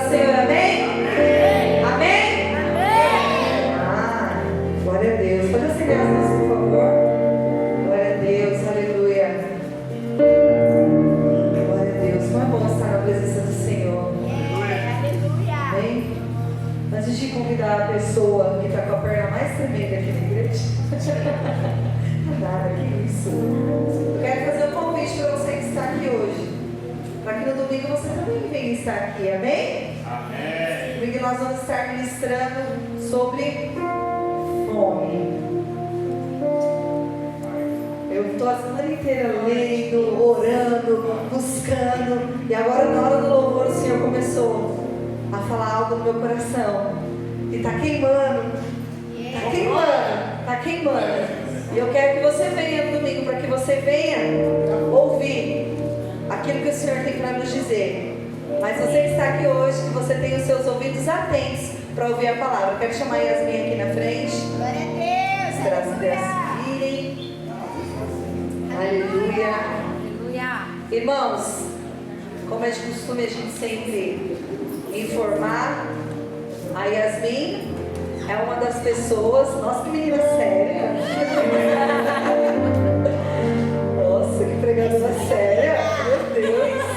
do Senhor, amém? Amém? Ah, glória a Deus. Pode acender as luzes, por favor. Glória a Deus, aleluia. Glória a Deus. Como é bom estar na presença do Senhor. Amém? Antes de convidar a pessoa que está com a perna mais tremenda aqui na igreja, nada, que isso. Eu quero fazer um convite para você que está aqui hoje. Para que no domingo você também venha estar aqui, amém? Amém. Domingo nós vamos estar ministrando sobre fome. Eu estou a semana inteira lendo, orando, buscando. E agora na hora do louvor o Senhor começou a falar algo no meu coração. E está queimando. Está queimando. Está queimando. E eu quero que você venha no domingo para que você venha ouvir aquilo que o Senhor tem para nos dizer. Mas você que está aqui hoje, que você tem os seus ouvidos atentos para ouvir a palavra. Eu quero chamar a Yasmin aqui na frente. Glória a Deus. Para as crianças virem. Aleluia. Aleluia. Irmãos, como é de costume a gente sempre informar, a Yasmin é uma das pessoas. Nossa, que menina séria. Nossa, que pregadora séria. Meu Deus.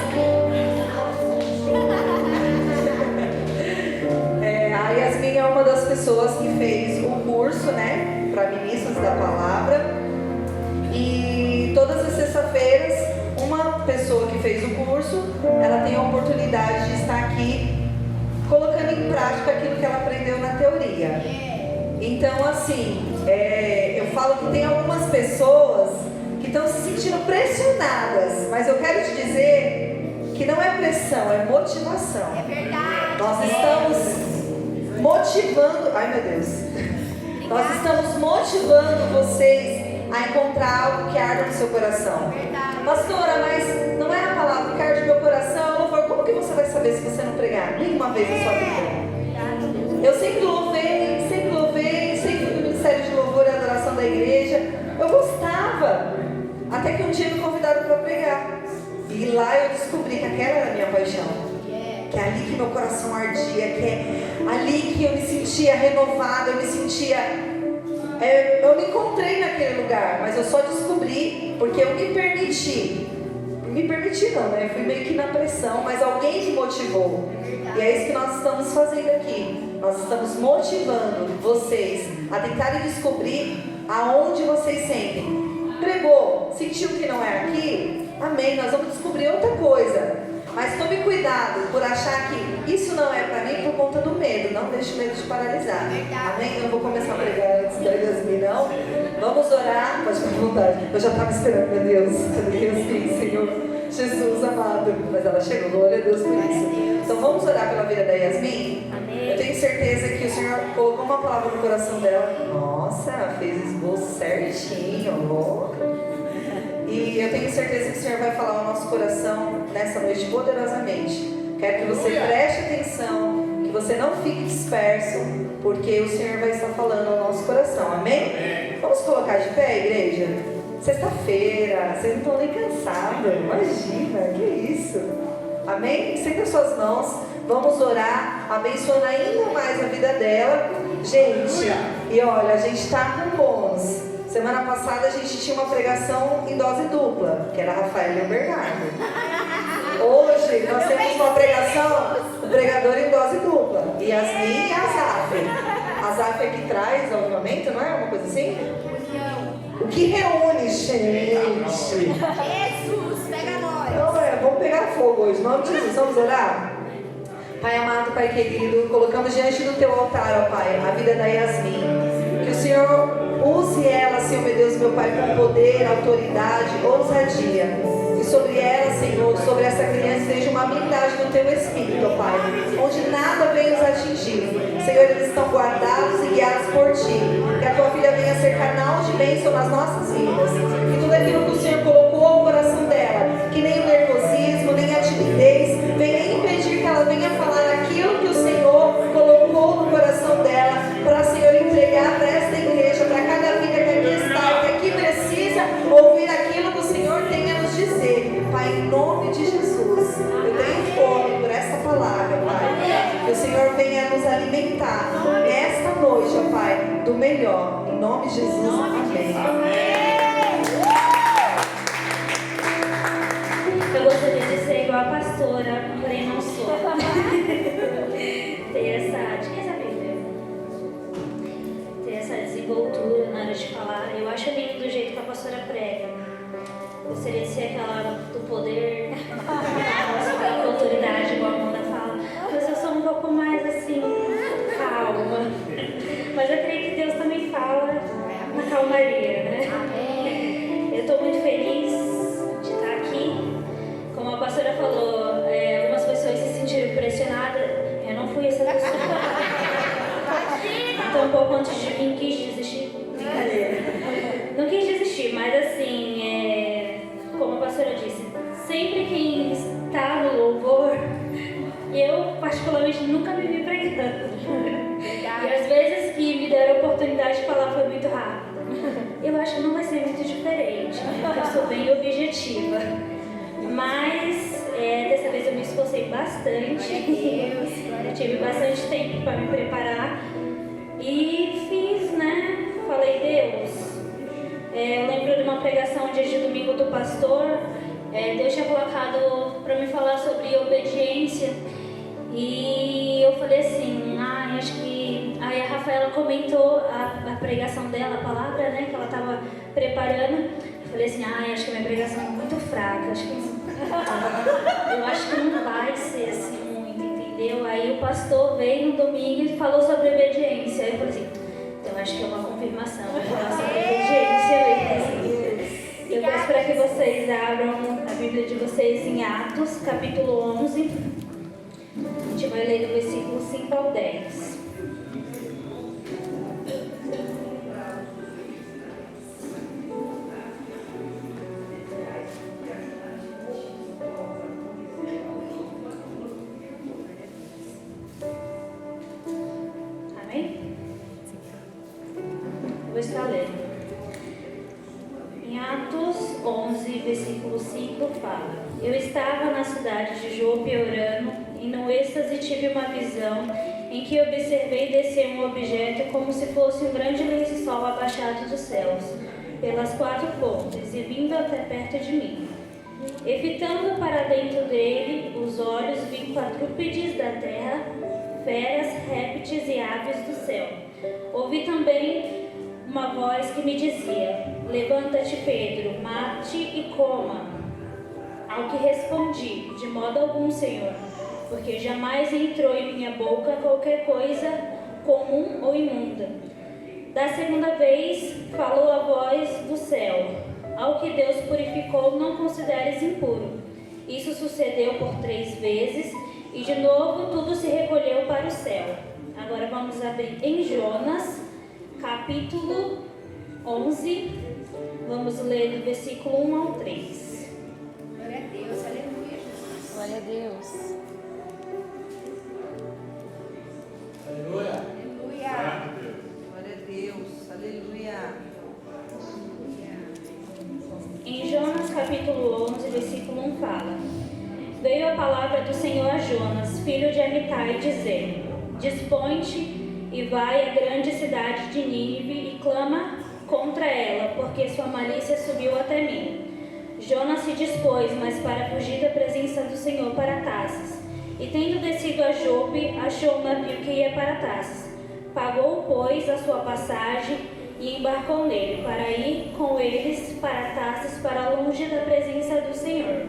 A Yasmin é uma das pessoas que fez o curso, né, para ministros da palavra. E todas as sextas-feiras, uma pessoa que fez o curso, ela tem a oportunidade de estar aqui colocando em prática aquilo que ela aprendeu na teoria. Então, assim, eu falo que tem algumas pessoas que estão se sentindo pressionadas, mas eu quero te dizer que não é pressão, é motivação. É verdade. Nós estamos motivando, ai meu Deus, nós estamos motivando vocês a encontrar algo que arda no seu coração. Pastora, mas não é a palavra que arde no meu coração, louvor, como que você vai saber se você não pregar nenhuma vez na sua vida? Eu sempre louvei, sempre fui do Ministério de Louvor e Adoração da igreja. Eu gostava, até que um dia me convidaram para pregar. E lá eu descobri que aquela era a minha paixão. Que é ali que meu coração ardia, que é ali que eu me sentia renovada, eu me sentia... eu me encontrei naquele lugar, mas eu só descobri porque eu me permiti não, né? Eu fui meio que na pressão, mas alguém me motivou. E é isso que nós estamos fazendo aqui. Nós estamos motivando vocês a tentarem descobrir aonde vocês sentem. Pregou, sentiu que não é aqui? Amém, nós vamos descobrir outra coisa. Mas tome cuidado por achar que isso não é para mim por conta do medo. Não deixe o medo te paralisar. Amém? Eu não vou começar a pregar antes da Yasmin, não. Vamos orar. Pode ficar à vontade. Eu já estava esperando, meu Deus. Sim, Senhor. Jesus amado. Mas ela chegou. Glória a Deus por isso. Então vamos orar pela vida da Yasmin. Eu tenho certeza que o Senhor colocou uma palavra no coração dela. Nossa, fez esboço certinho. Louca. E eu tenho certeza que o Senhor vai falar ao nosso coração nessa noite poderosamente. Quero que você preste atenção, que você não fique disperso, porque o Senhor vai estar falando ao nosso coração. Amém? Vamos colocar de pé, igreja? Sexta-feira, vocês não estão nem cansados. Imagina, que isso? Amém? Estenda suas mãos. Vamos orar, abençoando ainda mais a vida dela. Gente, e olha, a gente está com bônus. Semana passada a gente tinha uma pregação em dose dupla, que era a Rafael e o Bernardo. Hoje nós temos uma pregação, o pregador em dose dupla. Yasmin e a Zaf. A Zaf é que traz o avivamento, não é? Uma coisa assim? O que reúne, gente? Jesus, pega nós. Então, vamos pegar fogo hoje, em nome de Jesus. Vamos orar? Pai amado, Pai querido, colocamos diante do teu altar, ó Pai, a vida da Yasmin. Que o Senhor use ela, Senhor meu Deus, meu Pai, com poder, autoridade, ousadia. E sobre ela, Senhor, sobre essa criança, seja uma blindagem do teu Espírito, ó Pai, onde nada venha os atingir. Senhor, eles estão guardados e guiados por Ti. Que a Tua filha venha ser canal de bênção nas nossas vidas. Que tudo aquilo que o Senhor colocou ao coração dela, que nem o nervosismo, nem a timidez, venha impedir que ela venha falar aquilo que o Senhor colocou no coração dela, para, Senhor, entregar para esta igreja, para cada vida que aqui está e que aqui precisa ouvir aquilo que o Senhor tem a nos dizer. Pai, em nome de Jesus, eu tenho fome por essa palavra, Pai. Que o Senhor venha nos alimentar nesta noite, ó Pai, do melhor. Em nome de Jesus, amém. Eu gostaria de ser igual a pastora, porém não sou. Ter essa desenvoltura na hora de falar. Eu acho lindo do jeito que a pastora prega. Gostaria de ser aquela do poder, aquela autoridade, igual a Amanda fala. Mas eu sou um pouco mais assim, calma. Mas eu creio que Deus também fala na calmaria, né? Eu estou muito feliz de estar aqui. Como a pastora falou, algumas pessoas se sentiram pressionadas. Eu não fui essa pessoa. Então, um pouco antes de vir, quis desistir. Brincadeira. Não quis desistir, mas assim, como a pastora disse, sempre quem está no louvor, eu particularmente nunca me vi pregando. E às vezes que me deram a oportunidade de falar foi muito rápido. Eu acho que não vai ser muito diferente, porque eu sou bem objetiva. Mas dessa vez eu me esforcei bastante. Eu tive bastante tempo para me preparar. E fiz, né? Falei, Deus. Eu lembro de uma pregação dia de domingo do pastor. Deus tinha colocado para me falar sobre obediência. E eu falei assim, acho que... Aí a Rafaela comentou a pregação dela, a palavra, né? Que ela estava preparando. Eu falei assim, acho que a minha pregação é muito fraca. Eu acho que não vai ser assim muito, entendeu? Aí o pastor veio no domingo e falou sobre obediência. Aí eu falei assim, então acho que é uma confirmação em relação à obediência. Eu peço para que vocês abram a Bíblia de vocês em Atos, capítulo 11. A gente vai ler do versículo 5 ao 10. Está lendo. Em Atos 11, versículo 5 fala: Eu estava na cidade de Jope orando, e no êxtase tive uma visão em que observei descer um objeto como se fosse um grande lençol abaixado dos céus, pelas 4 pontas, e vindo até perto de mim. E fitando para dentro dele os olhos, vi quadrúpedes da terra, feras, répteis e aves do céu. Ouvi também uma voz que me dizia: Levanta-te, Pedro, mate e coma. Ao que respondi: De modo algum, Senhor, porque jamais entrou em minha boca qualquer coisa comum ou imunda. Da segunda vez falou a voz do céu: Ao que Deus purificou, não consideres impuro. Isso sucedeu por 3 vezes, e de novo tudo se recolheu para o céu. Agora vamos abrir em Jonas, capítulo 11, vamos ler do versículo 1 ao 3. Glória a Deus, aleluia, Jesus. Glória a Deus. Aleluia. Aleluia. Glória a Deus, aleluia. Em Jonas, capítulo 11, versículo 1 fala: Veio a palavra do Senhor a Jonas, filho de Amitai, dizendo: Dispõe-te e vai à grande cidade de Nínive e clama contra ela, porque sua malícia subiu até mim. Jonas se dispôs, mas para fugir da presença do Senhor para Tarsis. E tendo descido a Jope, achou um navio que ia para Tarsis. Pagou, pois, a sua passagem e embarcou nele, para ir com eles para Tarsis, para longe da presença do Senhor.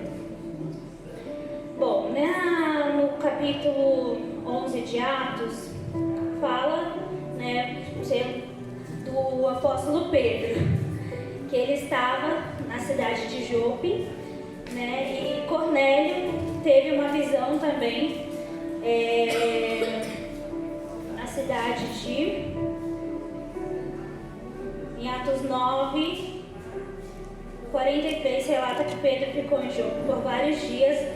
Bom, no capítulo 11 de Atos, fala, do apóstolo Pedro, que ele estava na cidade de Jope, e Cornélio teve uma visão também na cidade de... Em Atos 9, 43, relata que Pedro ficou em Jope por vários dias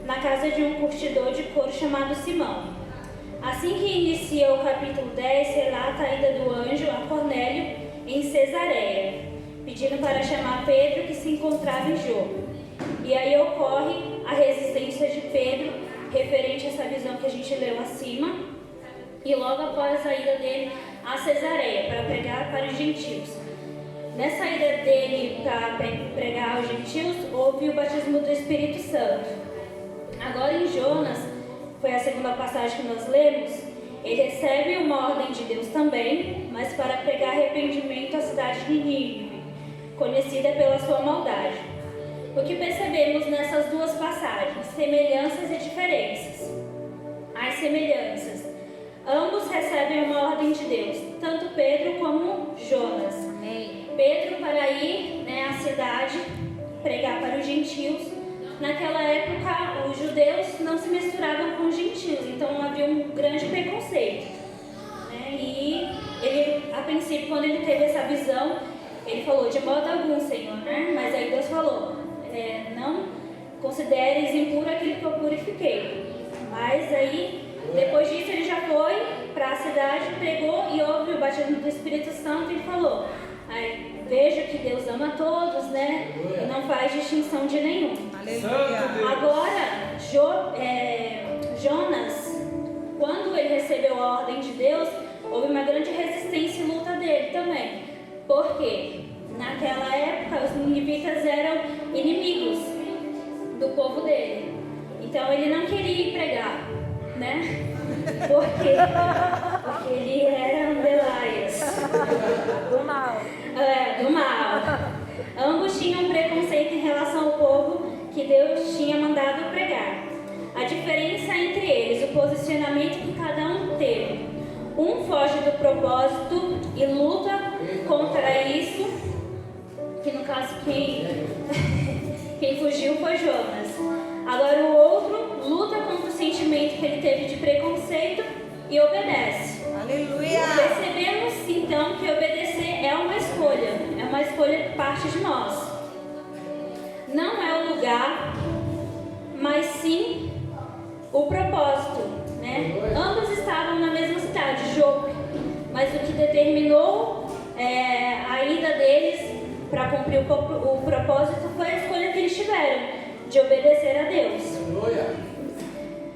na casa de um curtidor de couro chamado Simão. Assim que inicia o capítulo 10, relata a ida do anjo a Cornélio em Cesareia, pedindo para chamar Pedro, que se encontrava em Jope. E aí ocorre a resistência de Pedro referente a essa visão que a gente leu acima, e logo após a ida dele a Cesareia para pregar para os gentios. Nessa ida dele para pregar aos gentios, houve o batismo do Espírito Santo. Agora em Jonas, foi a segunda passagem que nós lemos, ele recebe uma ordem de Deus também, mas para pregar arrependimento à cidade de Nínive, conhecida pela sua maldade. O que percebemos nessas duas passagens? Semelhanças e diferenças. As semelhanças. Ambos recebem uma ordem de Deus, tanto Pedro como Jonas. Pedro para ir à cidade, pregar para os gentios. Naquela época, os judeus não se misturavam com os gentios, então havia um grande preconceito. E ele, a princípio, quando ele teve essa visão, ele falou, de modo algum, Senhor, mas aí Deus falou, não consideres impuro aquilo que eu purifiquei. Mas aí, depois disso, ele já foi para a cidade, pregou e houve o batismo do Espírito Santo e ele falou, veja que Deus ama todos, e não faz distinção de nenhum. Aleluia. Agora, Jonas, quando ele recebeu a ordem de Deus, houve uma grande resistência e luta dele também. Por quê? Naquela época, os ninivitas eram inimigos do povo dele. Então, ele não queria ir pregar, Porque ele era um Belaias. Do mal. Do mal. Ambos tinham preconceito em relação ao povo que Deus tinha mandado pregar. A diferença entre eles, o posicionamento que cada um teve. Um foge do propósito e luta contra isso, que no caso quem fugiu foi Jonas. Agora o outro luta contra o sentimento que ele teve de preconceito e obedece. Aleluia. Percebemos então que obedecer é uma escolha de parte de nós. Não é o lugar, mas sim o propósito, Ambos estavam na mesma cidade, Jope, mas o que determinou a ida deles para cumprir o propósito foi a escolha que eles tiveram de obedecer a Deus.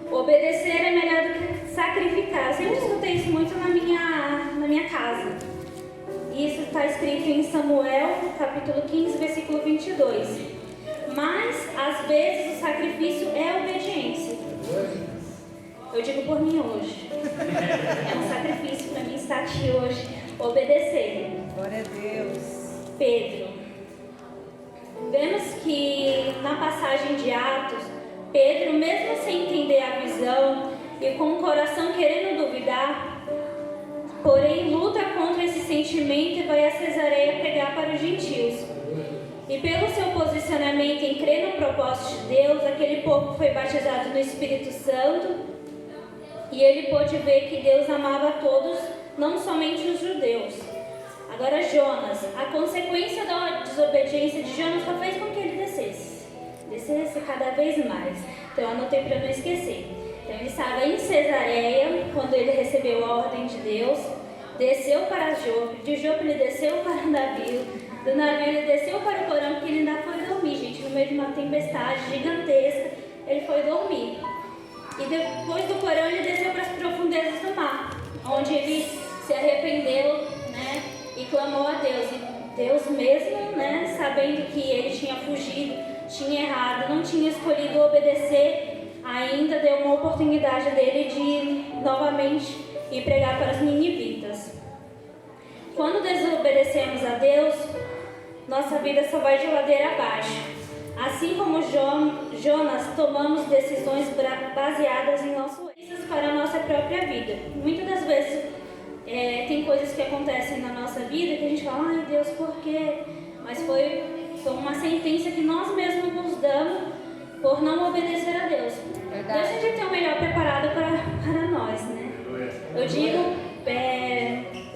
Obedecer é melhor do que sacrificar. Eu sempre escutei isso muito na minha casa. Isso está escrito em Samuel, capítulo 15, versículo 22. Mas, às vezes, o sacrifício é obediência. Eu digo por mim hoje. É um sacrifício para mim estar aqui hoje, obedecer. Glória a Deus. Pedro. Vemos que na passagem de Atos, Pedro, mesmo sem entender a visão e com o coração querendo duvidar, porém luta contra esse sentimento e vai a Cesareia pregar para os gentios. E pelo seu posicionamento em crer no propósito de Deus, aquele povo foi batizado no Espírito Santo e ele pôde ver que Deus amava a todos, não somente os judeus. Agora Jonas, a consequência da desobediência de Jonas só fez com que ele descesse cada vez mais. Então eu anotei para não esquecer. Então ele estava em Cesareia quando ele recebeu a ordem de Deus, desceu para Jope, de Jope ele desceu para o navio, do navio ele desceu para o porão, porque ele ainda foi dormir, gente, no meio de uma tempestade gigantesca, ele foi dormir. E depois do porão ele desceu para as profundezas do mar, onde ele se arrependeu, e clamou a Deus. E Deus mesmo, sabendo que ele tinha fugido, tinha errado, não tinha escolhido obedecer, ainda deu uma oportunidade dele de novamente ir pregar para os ninivitas. Quando desobedecemos a Deus, nossa vida só vai de ladeira abaixo. Assim como Jonas, tomamos decisões baseadas em nossos erros para a nossa própria vida. Muitas das vezes tem coisas que acontecem na nossa vida que a gente fala, ai Deus, por quê? Mas foi uma sentença que nós mesmos nos damos por não obedecer a Deus. Verdade. Deus sempre tem o melhor preparado para nós, Eu digo,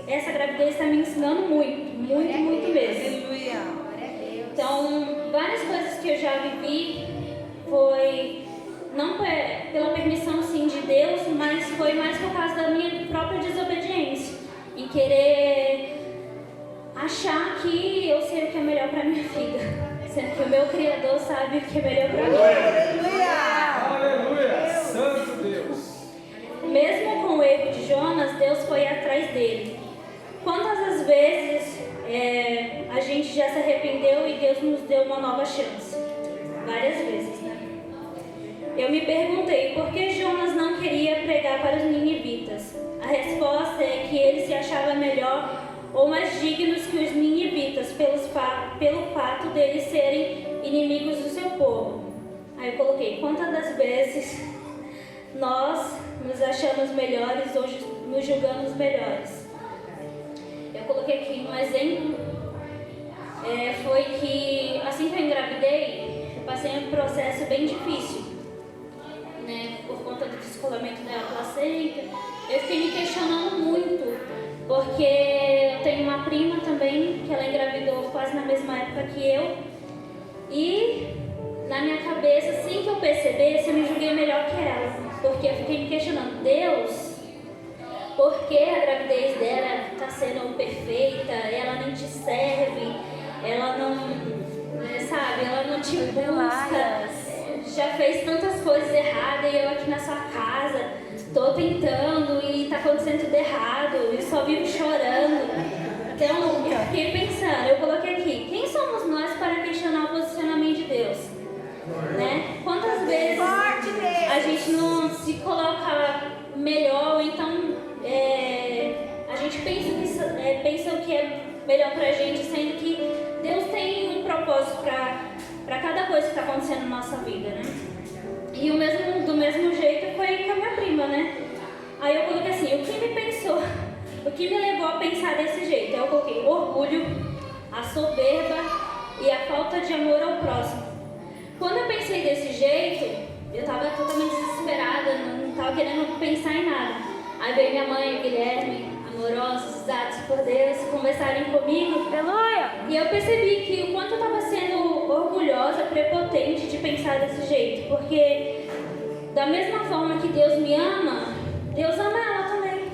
essa gravidez está me ensinando muito mesmo. Aleluia. Então, várias coisas que eu já vivi foi não pela permissão sim de Deus, mas foi mais por causa da minha própria desobediência, em querer achar que eu sei o que é melhor para minha vida, sendo que o meu Criador sabe o que é melhor para mim. Aleluia. Aleluia. eu me perguntei por que Jonas não queria pregar para os ninivitas. A resposta é que ele se achava melhor ou mais dignos que os ninivitas pelo fato deles serem inimigos do seu povo. Aí eu coloquei, quantas das vezes nós nos achamos melhores ou nos julgamos melhores? Eu coloquei aqui um exemplo, foi que assim que eu engravidei, eu passei um processo bem difícil, né, por conta do descolamento da placenta. Eu fiquei me questionando muito, porque eu tenho uma prima também, que ela engravidou quase na mesma época que eu, e na minha cabeça, assim que eu percebesse, eu me julguei melhor que ela, porque eu fiquei me questionando, Deus, por que a gravidez dela está sendo perfeita, ela nem te serve, ela não, sabe, ela não te busca, já fez tantas coisas erradas e eu aqui na sua casa estou tentando e está acontecendo tudo errado, eu só vivo chorando. Então eu fiquei pensando, eu coloquei aqui, quem somos nós para questionar o posicionamento de Deus? Né? Quantas vezes a gente não se coloca melhor, ou então a gente pensa o que é melhor pra gente, sendo que Deus tem um propósito para cada coisa que está acontecendo na nossa vida, né? E do mesmo jeito foi com a minha prima, né? Aí eu coloquei assim, o que me levou a pensar desse jeito? Eu coloquei o orgulho, a soberba e a falta de amor ao próximo. Quando eu pensei desse jeito, eu estava totalmente desesperada, não estava querendo pensar em nada. Aí veio minha mãe, Guilherme, amorosos, usados por Deus, conversarem comigo. Aleluia! E eu percebi que o quanto eu estava sendo orgulhosa, prepotente de pensar desse jeito. Porque da mesma forma que Deus me ama, Deus ama ela também.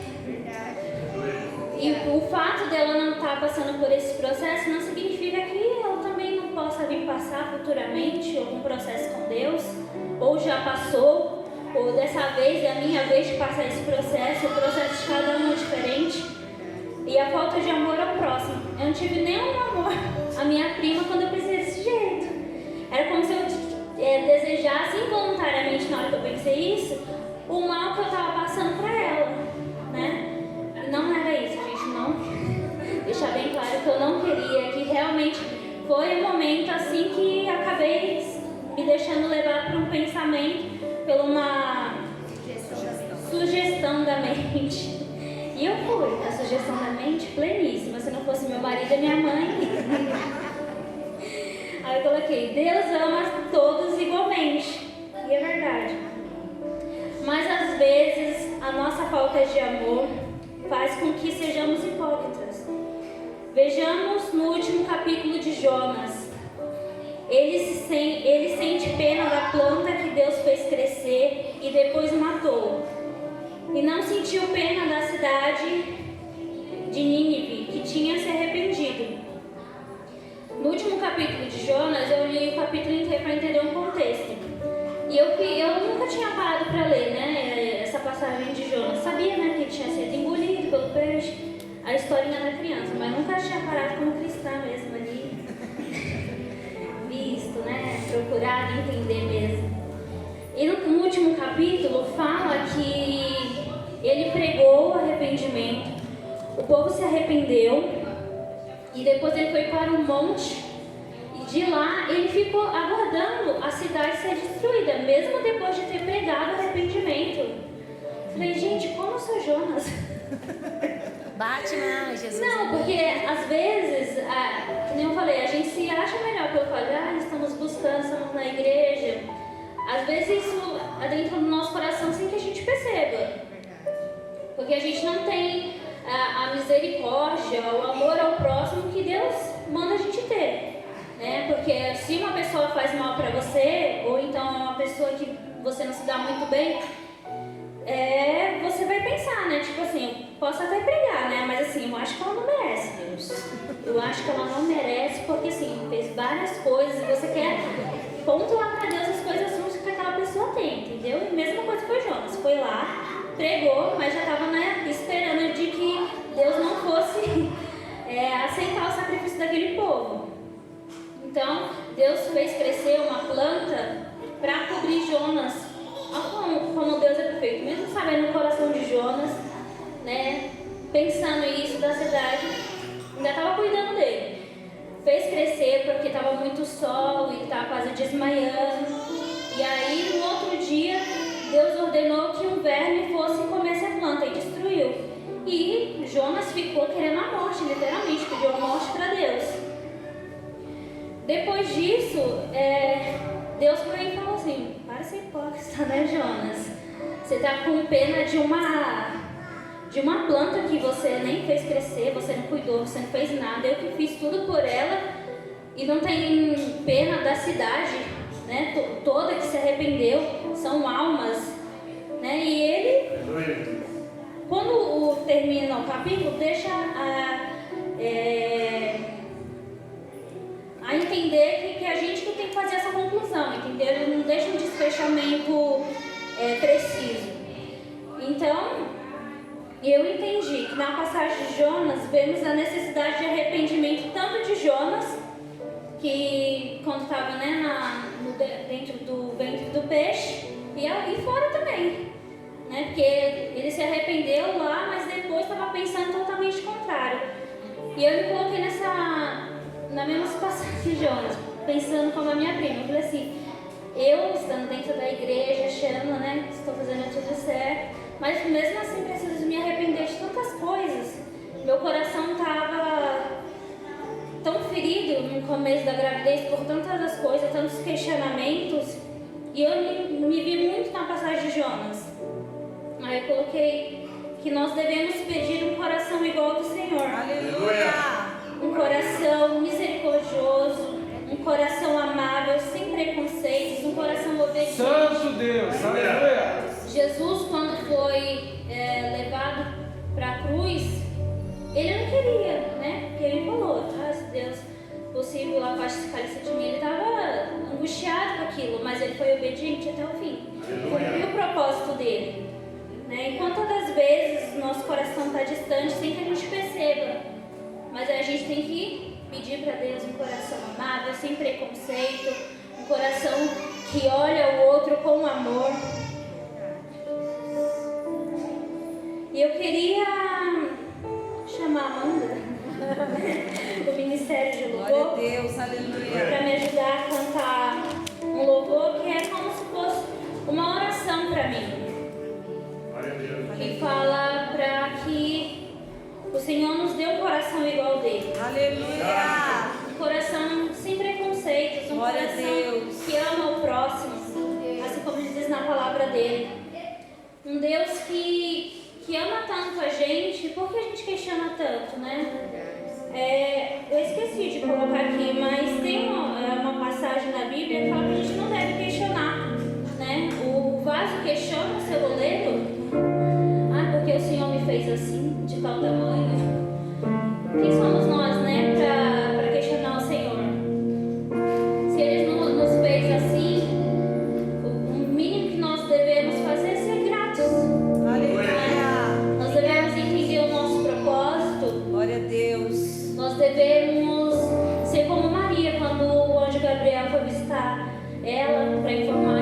E o fato dela não estar passando por esse processo não significa que ela também não possa vir passar futuramente algum processo com Deus, ou já passou, ou dessa vez é a minha vez de passar esse processo, o processo de cada um é diferente. E a falta de amor ao próximo. Eu não tive nenhum amor à minha prima quando eu pensei desse jeito. Era como se eu desejasse involuntariamente, na hora que eu pensei isso, o mal que eu estava passando para ela, né? Não era isso, gente, não. Deixar bem claro que eu não queria, que realmente foi um momento assim que acabei me deixando levar por um pensamento, por uma sugestão da mente. E eu fui, a sugestão da mente pleníssima, se não fosse meu marido e minha mãe. Aí eu coloquei, Deus ama todos igualmente. E é verdade. Mas às vezes a nossa falta de amor faz com que sejamos hipócritas. Vejamos no último capítulo de Jonas. Ele sente pena da planta que Deus fez crescer e depois matou. E não sentiu pena da cidade de Nínive, que tinha se arrependido. No último capítulo de Jonas, eu li o capítulo inteiro para entender um contexto. E eu nunca tinha parado para ler, né, essa passagem de Jonas. Sabia, né, que ele tinha sido engolido pelo peixe, a historinha da criança, mas nunca tinha parado como cristã mesmo ali. Visto, né, procurado entender mesmo. E no último capítulo fala que ele pregou o arrependimento, o povo se arrependeu e depois ele foi para um monte e de lá ele ficou aguardando a cidade ser destruída, mesmo depois de ter pregado o arrependimento. Falei, gente, como eu sou Jonas? Bate não, Jesus. Não, porque às vezes, como eu falei, a gente se acha melhor pelo falar, estamos buscando, estamos na igreja. Às vezes isso é dentro do nosso coração sem que a gente perceba. Porque a gente não tem a misericórdia, o amor ao próximo que Deus manda a gente ter, né? Porque se uma pessoa faz mal para você, ou então é uma pessoa que você não se dá muito bem, você vai pensar, né? Tipo assim, posso até pregar, né? Mas assim, eu acho que ela não merece, Deus. Eu acho que ela não merece porque assim, fez várias coisas e você quer pontuar para Deus as coisas ruins que aquela pessoa tem, entendeu? E mesma coisa foi Jonas, foi lá, pregou, mas já estava, né, esperando de que Deus não fosse aceitar o sacrifício daquele povo. Então, Deus fez crescer uma planta para cobrir Jonas Olha como Deus é perfeito. Mesmo sabendo o coração de Jonas, né? Pensando isso da cidade, ainda estava cuidando dele. Fez crescer porque estava muito sol e estava quase desmaiando. E aí, no outro dia, Deus ordenou que um verme fosse e comesse a planta e destruiu. E Jonas ficou querendo a morte, literalmente, pediu a morte para Deus. Depois disso, Deus foi e falou assim: para de ser hipócrita, né, Jonas? Você está com pena de uma planta que você nem fez crescer, você não cuidou, você não fez nada. Eu que fiz tudo por ela e não tem pena da cidade, né? Toda que se arrependeu, são almas, né? E ele, quando termina o capítulo, deixa a entender que a gente que tem que fazer essa conclusão, entendeu? Ele não deixa um desfechamento preciso. Então, eu entendi que na passagem de Jonas vemos a necessidade de arrependimento tanto de Jonas, que quando estava, né, dentro do ventre do peixe, e fora também, né? Porque ele se arrependeu lá, mas depois estava pensando totalmente contrário. E eu me coloquei na mesma situação que Jonas, pensando como a minha prima. Eu falei assim, eu estando dentro da igreja, achando, né, que estou fazendo tudo certo, mas mesmo assim preciso me arrepender de tantas coisas. Meu coração estava tão ferido no começo da gravidez por tantas coisas, tantos questionamentos, e eu me vi muito na passagem de Jonas. Aí eu coloquei que nós devemos pedir um coração igual ao do Senhor. Aleluia! Um coração misericordioso, um coração amável, sem preconceitos, um coração obediente. Santo Deus, aleluia! Jesus, quando foi levado para a cruz, ele não queria, né? Porque ele falou, se Deus possível, afaste esse cálice de mim. Ele estava angustiado com aquilo, mas ele foi obediente até o fim. Cumpriu o propósito dele. Né? E quantas vezes nosso coração está distante sem que a gente perceba. Mas a gente tem que pedir para Deus um coração amável, sem preconceito, um coração que olha o outro com amor. E eu queria chamar a Amanda do Ministério de Glória a Louvor Deus, aleluia. para me ajudar a cantar um louvor que é como se fosse uma oração para mim. Que fala para que o Senhor nos dê um coração igual ao dele. Aleluia. Um coração sem preconceitos, um Glória a coração Deus. que ama o próximo, assim como diz na palavra dele. Um Deus que ama tanto a gente, por que a gente questiona tanto, né? Eu esqueci de colocar aqui, mas tem uma passagem na Bíblia que fala que a gente não deve questionar, né? O vaso questiona o seu oleiro. Porque o Senhor me fez assim, de tal tamanho. Quem somos nós, né, para questionar o Senhor? Se Ele nos fez assim, o mínimo que nós devemos fazer é ser gratos. Aleluia. Nós devemos entender o nosso propósito. Glória a Deus. Nós devemos ser como Maria, quando o anjo Gabriel foi visitar ela para informar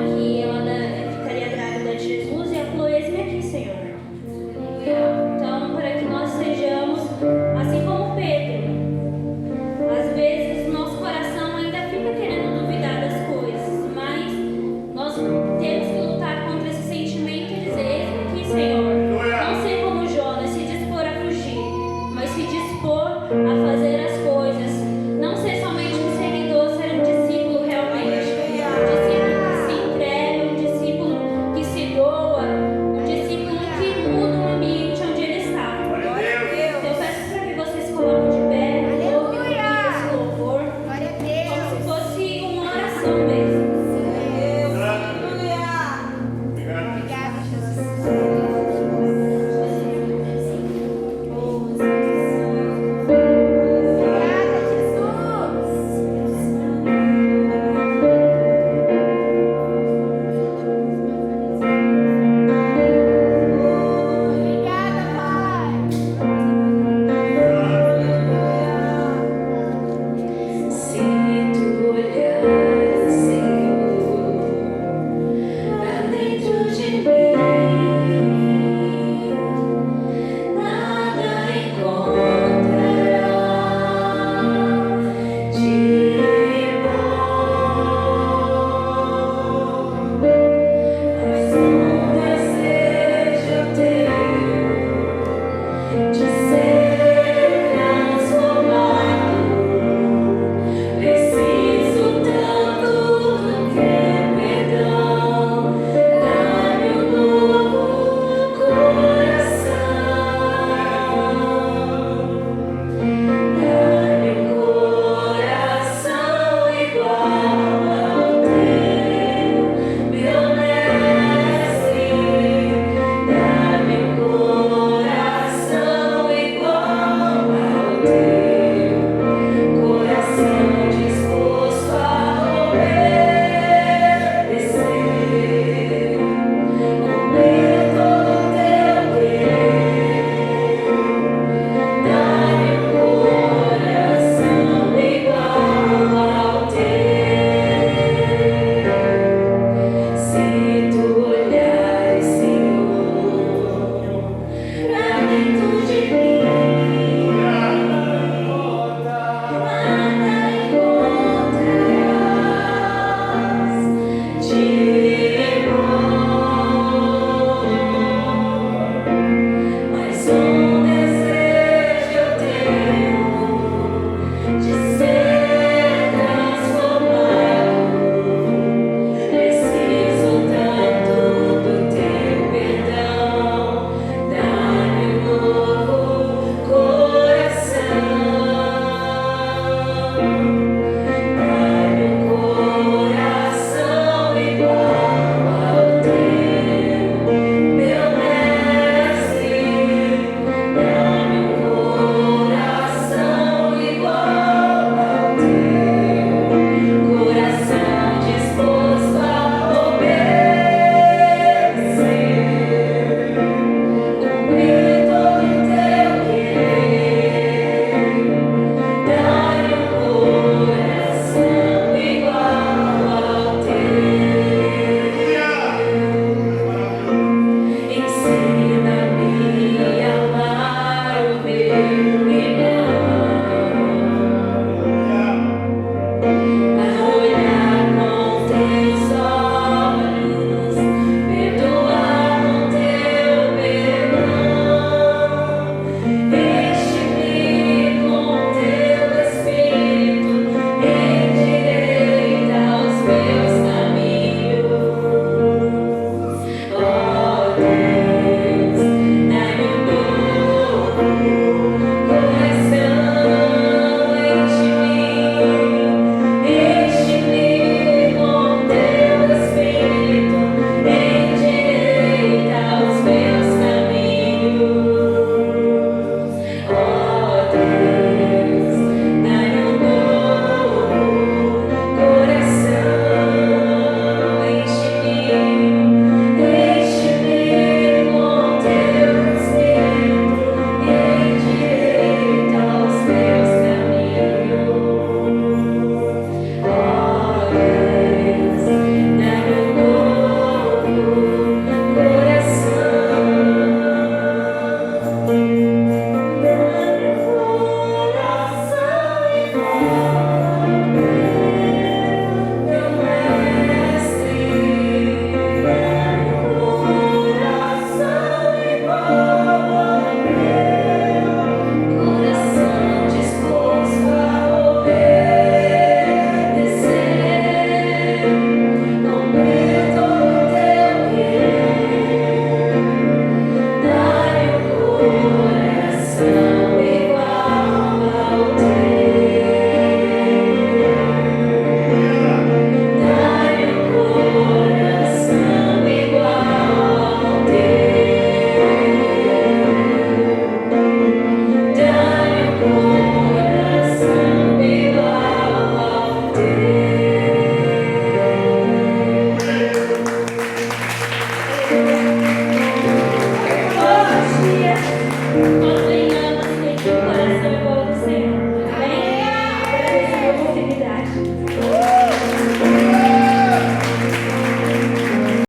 misericórdia.